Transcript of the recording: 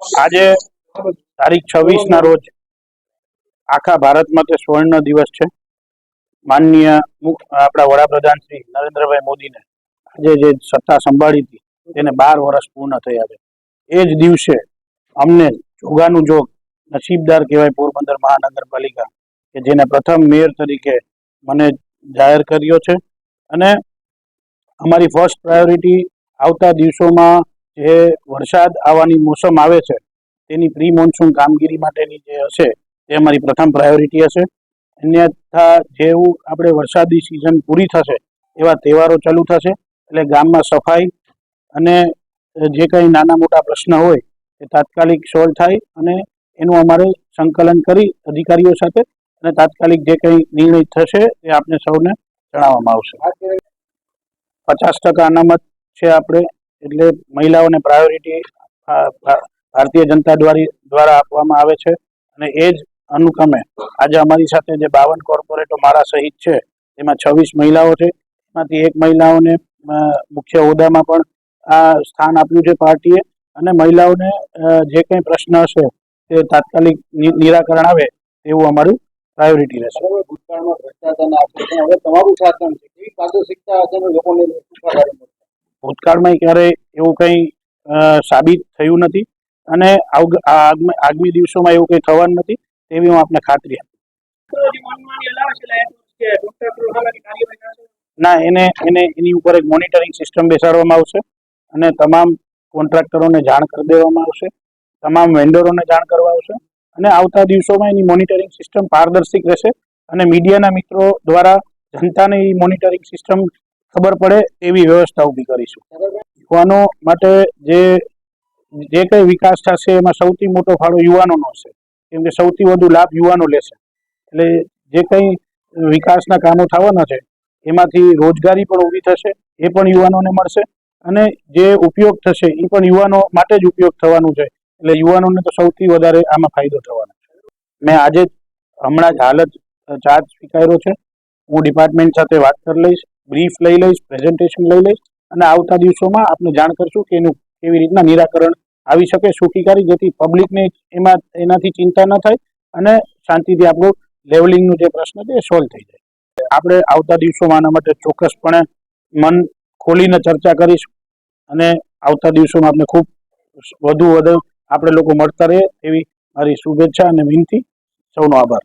આજે તારીખ 26 ના રોજ આખા ભારતમાં તે સ્વર્ણ દિવસ છે. માનનીય આપણા વડાપ્રધાન શ્રી નરેન્દ્રભાઈ મોદીને આજે જે સત્તા સંભાળી હતી તેને 12 વર્ષ પૂર્ણ થયા છે. એ જ દિવસે અમને જોગાનું જોગ નસીબદાર કહેવાય પોરબંદર મહાનગરપાલિકા કે જેને પ્રથમ મેયર તરીકે મને જાહેર કર્યો છે. અને અમારી ફર્સ્ટ પ્રાયોરિટી આવતા દિવસોમાં જે વરસાદ આવવાની મોસમ આવે છે તેની પ્રી મોન્સૂન કામગીરી માટેની જે હશે તે અમારી પ્રથમ પ્રાયોરિટી હશે. અન્યથા જેવું આપણે વરસાદી સિઝન પૂરી થશે એવા તહેવારો ચાલુ થશે એટલે ગામમાં સફાઈ અને જે કંઈ નાના મોટા પ્રશ્ન હોય એ તાત્કાલિક સોલ્વ થાય અને એનું અમારે સંકલન કરી અધિકારીઓ સાથે અને તાત્કાલિક જે કંઈ નિર્ણય થશે એ આપને સૌને જણાવવામાં આવશે. 50% અનામત છે આપણે, એટલે મહિલાઓને પ્રાયોરિટી ભારતીય જનતા દ્વારા આપવામાં આવે છે. અને એ જ અનુક્રમે આજે અમારી સાથે જે 52 કોર્પોરેટો મારા સહિત છે એમાં 26 મહિલાઓ છે. એમાંથી એક મહિલાઓને મુખ્ય હોદ્દામાં પણ આ સ્થાન આપ્યું છે પાર્ટીએ. અને મહિલાઓને જે કંઈ પ્રશ્ન હશે તે તાત્કાલિક નિરાકરણ આવે એવું અમારું પ્રાયોરિટી રહેશે. ભૂતકાળમાં ભ્રષ્ટાચારના આક્ષેપો હવે તમારું શાસન છે, કેવી પારદર્શિકતા હશે લોકોને? ભૂતકાળમાં ક્યારેય એવું કંઈ સાબિત થયું નથી અને આગામી દિવસોમાં એવું કંઈ થવાનું નથી તેવી હું આપને ખાતરી આપું. ના, એની ઉપર એક મોનિટરિંગ સિસ્ટમ બેસાડવામાં આવશે અને તમામ કોન્ટ્રાક્ટરોને જાણ કરી દેવામાં આવશે, તમામ વેન્ડરોને જાણ કરવા આવશે અને આવતા દિવસોમાં એની મોનિટરિંગ સિસ્ટમ પારદર્શિક રહેશે અને મીડિયાના મિત્રો દ્વારા જનતાને એ મોનિટરિંગ સિસ્ટમ ખબર પડે એવી વ્યવસ્થા ઊભી કરીશું. યુવાનો માટે જે કંઈ વિકાસ થશે એમાં સૌથી મોટો ફાળો યુવાનોનો હશે, કેમ કે સૌથી વધુ લાભ યુવાનો લેશે. એટલે જે કંઈ વિકાસના કામો થવાના છે એમાંથી રોજગારી પણ ઊભી થશે, એ પણ યુવાનોને મળશે અને જે ઉપયોગ થશે એ પણ યુવાનો માટે જ ઉપયોગ થવાનું છે. એટલે યુવાનોને તો સૌથી વધારે આમાં ફાયદો થવાનો છે. મેં આજે હમણાં જ હાલ જ ચાર્જ સ્વીકાર્યો છે. હું ડિપાર્ટમેન્ટ સાથે વાત કરી લઈશ, બ્રીફ લઈ લઈશ, પ્રેઝન્ટેશન લઈ લઈશ અને આવતા દિવસોમાં આપને જાણ કરશું કે એનું કેવી રીતના નિરાકરણ આવી શકે સુખીકારી, જેથી પબ્લિકને એનાથી ચિંતા ન થાય અને શાંતિથી આપણું લેવલિંગનું જે પ્રશ્ન છે એ સોલ્વ થઈ જાય. આપણે આવતા દિવસોમાં આના માટે ચોક્કસપણે મન ખોલીને ચર્ચા કરીશું અને આવતા દિવસોમાં આપણે ખૂબ વધુ આપણે લોકો મળતા રહીએ એવી મારી શુભેચ્છા અને વિનંતી. સૌનો આભાર.